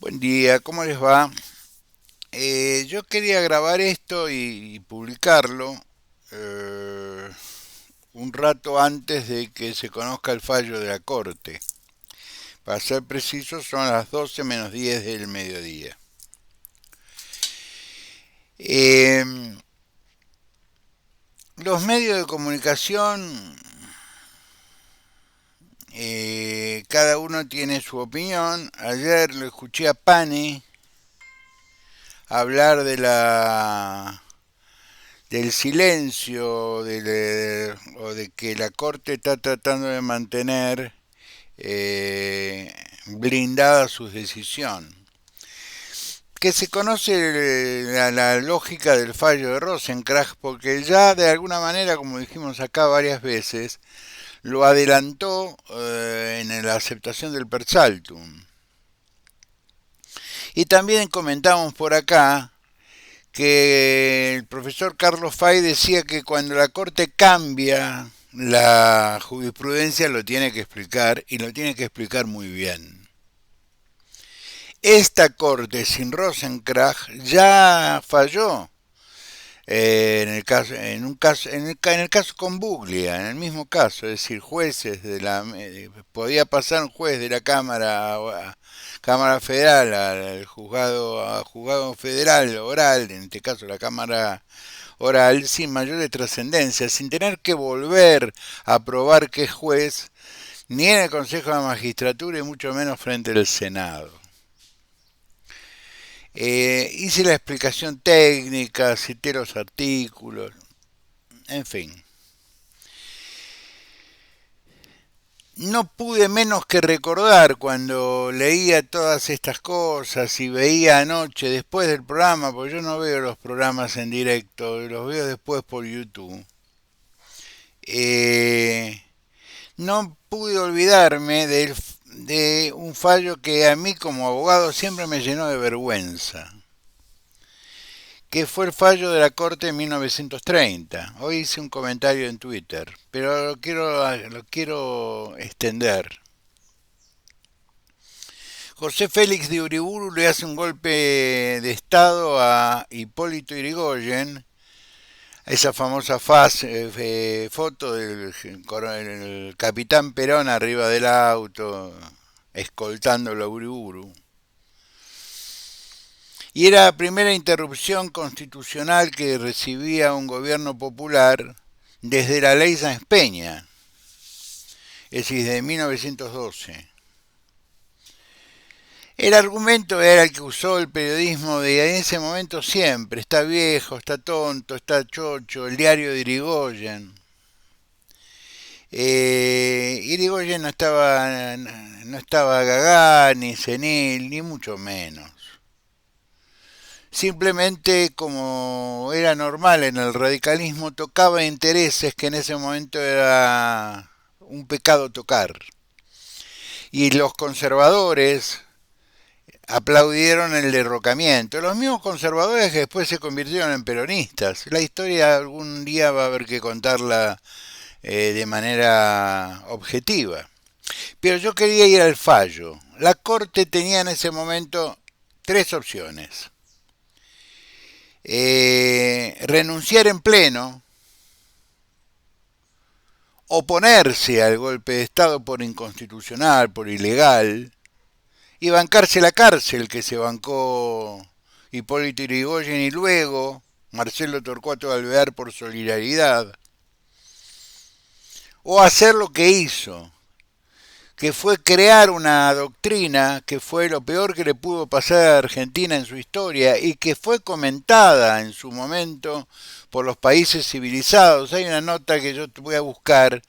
Buen día, ¿cómo les va? Yo quería grabar esto y publicarlo eh, un rato antes de que se conozca el fallo de la Corte. Para ser preciso, son las 12 menos 10 del mediodía. Eh, los medios de comunicación, cada uno tiene su opinión. Ayer lo escuché a Pani hablar del silencio o de que la Corte está tratando de mantener blindada su decisión. Que se conoce la lógica del fallo de Rosenkrantz porque ya de alguna manera, como dijimos acá varias veces, lo adelantó en la aceptación del per saltum. Y también comentamos por acá que el profesor Carlos Fay decía que cuando la Corte cambia la jurisprudencia lo tiene que explicar y lo tiene que explicar muy bien. Esta Corte sin Rosenkrantz ya falló en el caso con Buglia, en el mismo caso, es decir, jueces podía pasar un juez de la Cámara Federal al juzgado federal oral, en este caso la Cámara oral, sin mayor trascendencia, sin tener que volver a probar que es juez, ni en el Consejo de la Magistratura y mucho menos frente al Senado. Hice la explicación técnica, cité los artículos, en fin. No pude menos que recordar cuando leía todas estas cosas y veía anoche después del programa, porque yo no veo los programas en directo, los veo después por YouTube. Eh, no pude olvidarme de un fallo que a mí como abogado siempre me llenó de vergüenza, que fue el fallo de la Corte en 1930. Hoy hice un comentario en Twitter, pero lo quiero extender. José Félix de Uriburu le hace un golpe de Estado a Hipólito Yrigoyen, esa famosa foto del capitán Perón arriba del auto, escoltándolo a Uriburu. Y era la primera interrupción constitucional que recibía un gobierno popular desde la ley Sáenz Peña, es decir, de 1912. El argumento era el que usó el periodismo de en ese momento siempre. Está viejo, está tonto, está chocho, el diario de Irigoyen. Irigoyen no estaba gagá, ni senil, ni mucho menos. Simplemente, como era normal en el radicalismo, tocaba intereses que en ese momento era un pecado tocar. Y los conservadores aplaudieron el derrocamiento. Los mismos conservadores que después se convirtieron en peronistas. La historia algún día va a haber que contarla de manera objetiva. Pero yo quería ir al fallo. La Corte tenía en ese momento tres opciones. Renunciar en pleno, oponerse al golpe de Estado por inconstitucional, por ilegal, y bancarse la cárcel que se bancó Hipólito Yrigoyen y luego Marcelo Torcuato Alvear por solidaridad, o hacer lo que hizo, que fue crear una doctrina que fue lo peor que le pudo pasar a Argentina en su historia y que fue comentada en su momento por los países civilizados. Hay una nota que yo voy a buscar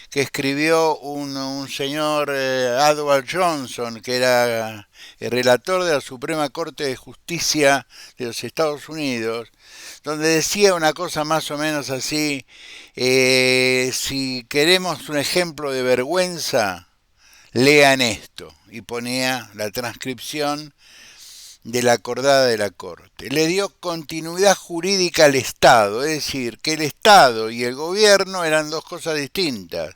que escribió un señor Edward Johnson, que era el relator de la Suprema Corte de Justicia de los Estados Unidos, donde decía una cosa más o menos así: si queremos un ejemplo de vergüenza, lean esto. Y ponía la transcripción de la acordada de la Corte. Le dio continuidad jurídica al Estado, es decir, que el Estado y el gobierno eran dos cosas distintas.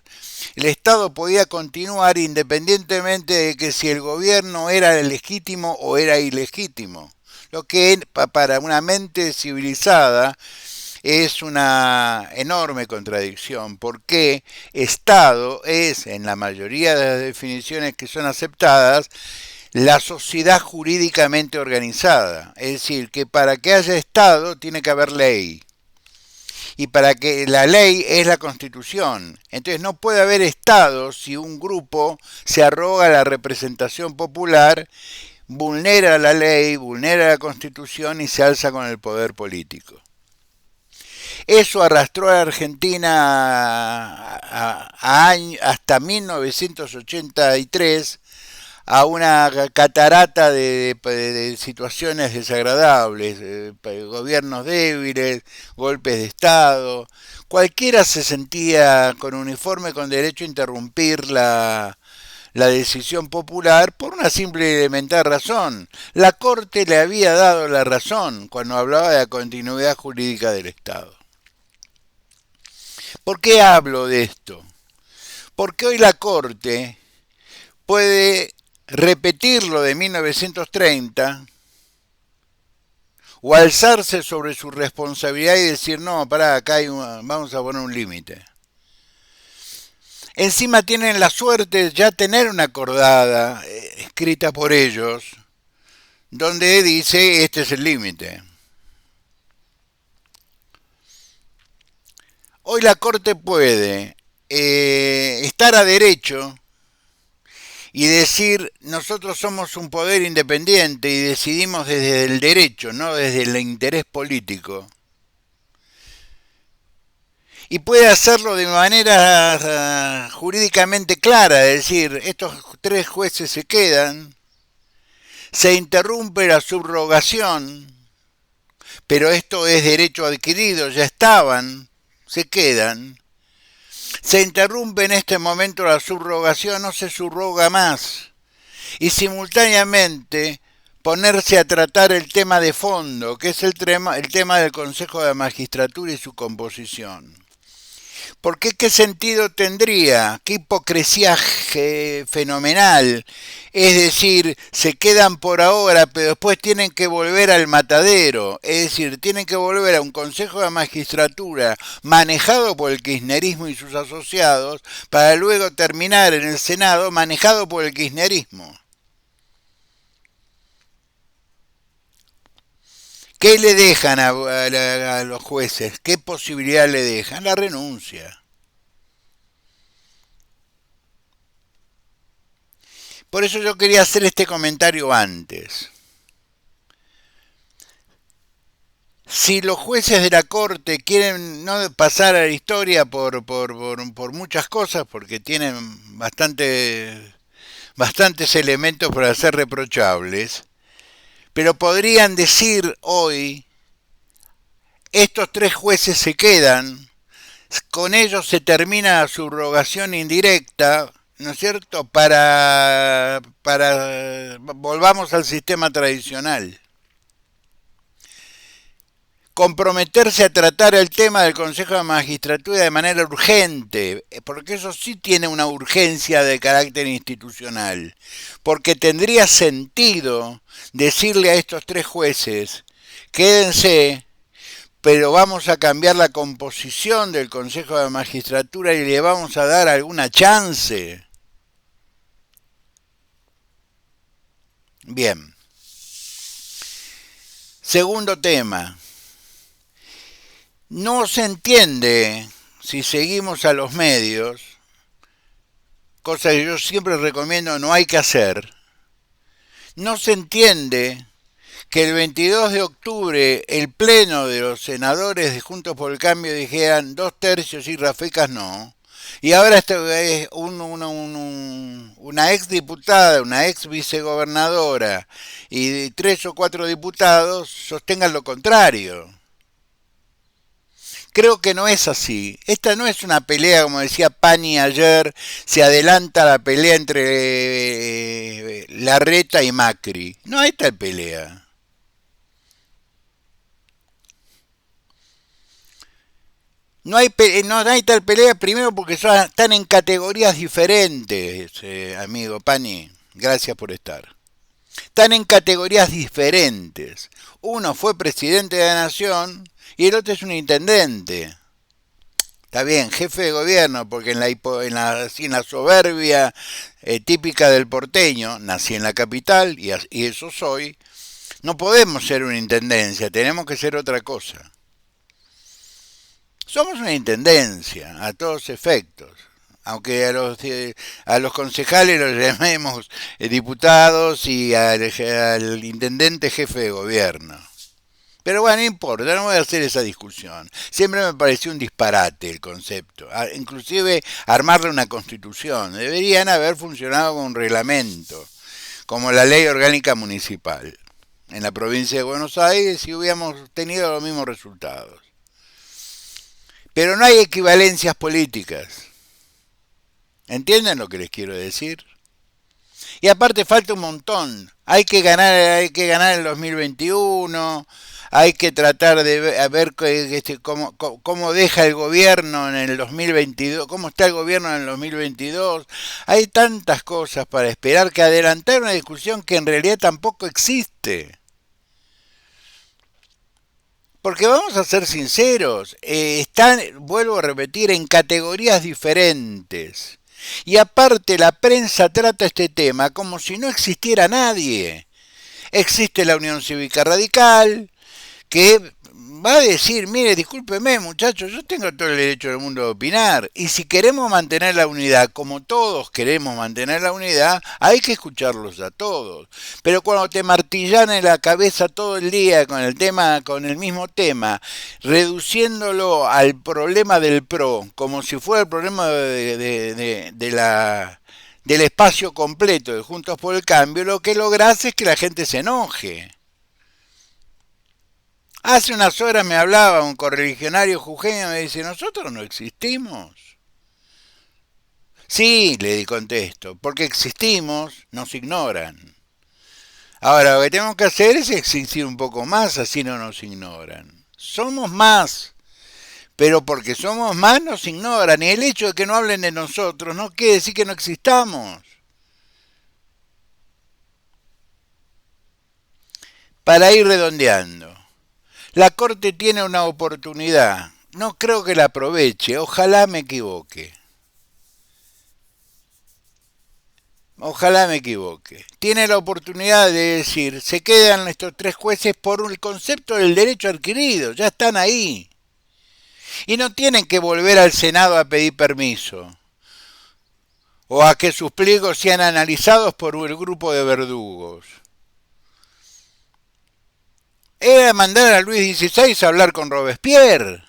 El Estado podía continuar independientemente de que si el gobierno era legítimo o era ilegítimo, lo que para una mente civilizada es una enorme contradicción, porque Estado es, en la mayoría de las definiciones que son aceptadas, la sociedad jurídicamente organizada. Es decir, que para que haya Estado tiene que haber ley. Y para que la ley es la Constitución. Entonces no puede haber Estado si un grupo se arroga la representación popular, vulnera la ley, vulnera la Constitución y se alza con el poder político. Eso arrastró a Argentina hasta 1983 a una catarata de situaciones desagradables, gobiernos débiles, golpes de Estado. Cualquiera se sentía con uniforme con derecho a interrumpir la decisión popular por una simple y elemental razón. La Corte le había dado la razón cuando hablaba de la continuidad jurídica del Estado. ¿Por qué hablo de esto? Porque hoy la Corte puede repetir lo de 1930 o alzarse sobre su responsabilidad y decir, no, pará, acá vamos a poner un límite. Encima tienen la suerte de ya tener una acordada escrita por ellos, donde dice, este es el límite. Hoy la Corte puede estar a derecho y decir, nosotros somos un poder independiente y decidimos desde el derecho, no desde el interés político. Y puede hacerlo de manera jurídicamente clara, es decir, estos 3 jueces se quedan, se interrumpe la subrogación, pero esto es derecho adquirido, ya estaban, se quedan. Se interrumpe en este momento la subrogación, no se subroga más. Y simultáneamente ponerse a tratar el tema de fondo, que es el tema del Consejo de la Magistratura y su composición. ¿Por qué? ¿Qué sentido tendría? ¿Qué hipocresía fenomenal? Es decir, se quedan por ahora, pero después tienen que volver al matadero. Es decir, tienen que volver a un Consejo de Magistratura manejado por el kirchnerismo y sus asociados, para luego terminar en el Senado manejado por el kirchnerismo. ¿Qué le dejan a los jueces? ¿Qué posibilidad le dejan? La renuncia. Por eso yo quería hacer este comentario antes. Si los jueces de la Corte quieren no pasar a la historia por muchas cosas, porque tienen bastantes elementos para ser reprochables, pero podrían decir hoy, estos 3 jueces se quedan, con ellos se termina la subrogación indirecta, ¿no es cierto?, para volvamos al sistema tradicional. Comprometerse a tratar el tema del Consejo de Magistratura de manera urgente, porque eso sí tiene una urgencia de carácter institucional, porque tendría sentido decirle a estos 3 jueces, quédense, pero vamos a cambiar la composición del Consejo de Magistratura y le vamos a dar alguna chance. Bien. Segundo tema. No se entiende, si seguimos a los medios, cosa que yo siempre recomiendo no hay que hacer, no se entiende que el 22 de octubre el pleno de los senadores de Juntos por el Cambio dijeran 2/3 y Rafecas no, y ahora es una ex diputada, una ex vicegobernadora y 3 o 4 diputados sostengan lo contrario. Creo que no es así. Esta no es una pelea, como decía Pani ayer, se adelanta la pelea entre Larreta y Macri. No hay tal pelea. No hay tal pelea primero porque están en categorías diferentes, amigo Pani. Gracias por estar. Están en categorías diferentes. Uno fue presidente de la nación y el otro es un intendente. Está bien, jefe de gobierno, porque en la soberbia típica del porteño, nací en la capital y eso soy, no podemos ser una intendencia, tenemos que ser otra cosa. Somos una intendencia, a todos efectos. Aunque a los concejales los llamemos diputados y al intendente jefe de gobierno. Pero bueno, no importa, no voy a hacer esa discusión. Siempre me pareció un disparate el concepto. Inclusive armarle una constitución. Deberían haber funcionado con un reglamento, como la ley orgánica municipal. En la provincia de Buenos Aires y hubiéramos tenido los mismos resultados. Pero no hay equivalencias políticas. ¿Entienden lo que les quiero decir? Y aparte falta un montón. Hay que ganar el 2021, hay que tratar de ver cómo deja el gobierno en el 2022, cómo está el gobierno en el 2022. Hay tantas cosas para esperar que adelantar una discusión que en realidad tampoco existe. Porque vamos a ser sinceros, están, vuelvo a repetir, en categorías diferentes. Y aparte la prensa trata este tema como si no existiera nadie. Existe la Unión Cívica Radical, que va a decir, mire, discúlpeme muchachos, yo tengo todo el derecho del mundo de opinar, y si queremos mantener la unidad, como todos queremos mantener la unidad, hay que escucharlos a todos. Pero cuando te martillan en la cabeza todo el día con el tema, con el mismo tema, reduciéndolo al problema del PRO, como si fuera el problema del espacio completo de Juntos por el Cambio, lo que lográs es que la gente se enoje. Hace unas horas me hablaba un correligionario jujeño y me dice, nosotros no existimos. Sí, le contesto, porque existimos, nos ignoran. Ahora, lo que tenemos que hacer es existir un poco más, así no nos ignoran. Somos más, pero porque somos más nos ignoran. Y el hecho de que no hablen de nosotros no quiere decir que no existamos. Para ir redondeando. La Corte tiene una oportunidad. No creo que la aproveche. Ojalá me equivoque. Ojalá me equivoque. Tiene la oportunidad de decir, se quedan estos tres jueces por el concepto del derecho adquirido. Ya están ahí. Y no tienen que volver al Senado a pedir permiso. O a que sus pliegos sean analizados por el grupo de verdugos. Era mandar a Luis XVI a hablar con Robespierre.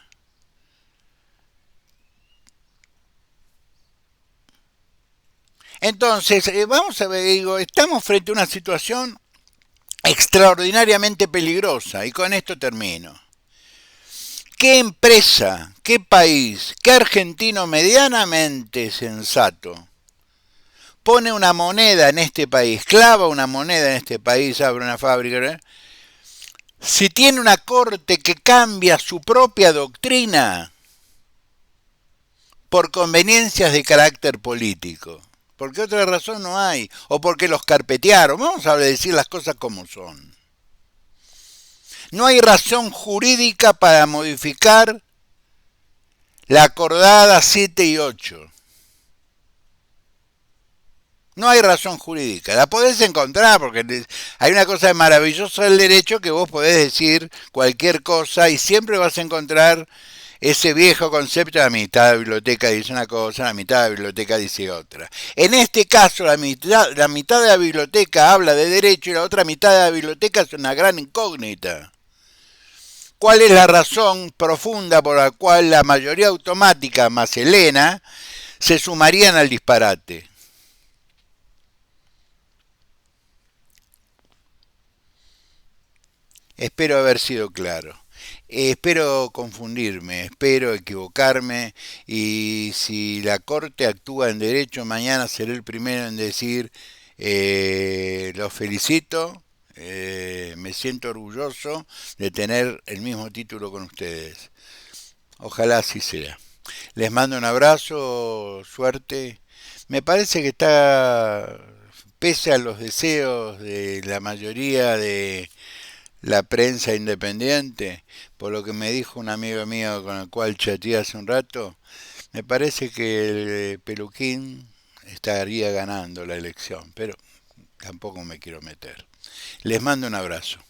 Entonces, vamos a ver, digo, estamos frente a una situación extraordinariamente peligrosa y con esto termino. ¿Qué empresa, qué país, qué argentino medianamente sensato pone una moneda en este país, clava una moneda en este país, abre una fábrica, ¿eh? Si tiene una corte que cambia su propia doctrina por conveniencias de carácter político? Porque otra razón no hay. O porque los carpetearon. Vamos a decir las cosas como son. No hay razón jurídica para modificar la acordada 7 y 8. No hay razón jurídica. La podés encontrar porque hay una cosa maravillosa del derecho que vos podés decir cualquier cosa y siempre vas a encontrar ese viejo concepto de la mitad de la biblioteca dice una cosa, la mitad de la biblioteca dice otra. En este caso, la mitad de la biblioteca habla de derecho y la otra mitad de la biblioteca es una gran incógnita. ¿Cuál es la razón profunda por la cual la mayoría automática más Elena se sumarían al disparate? Espero haber sido claro. Espero confundirme, espero equivocarme y si la Corte actúa en derecho, mañana seré el primero en decir, los felicito, me siento orgulloso de tener el mismo título con ustedes. Ojalá así sea. Les mando un abrazo, suerte. Me parece que está, pese a los deseos de la mayoría de la prensa independiente, por lo que me dijo un amigo mío con el cual chateé hace un rato, me parece que el Peluquín estaría ganando la elección, pero tampoco me quiero meter. Les mando un abrazo.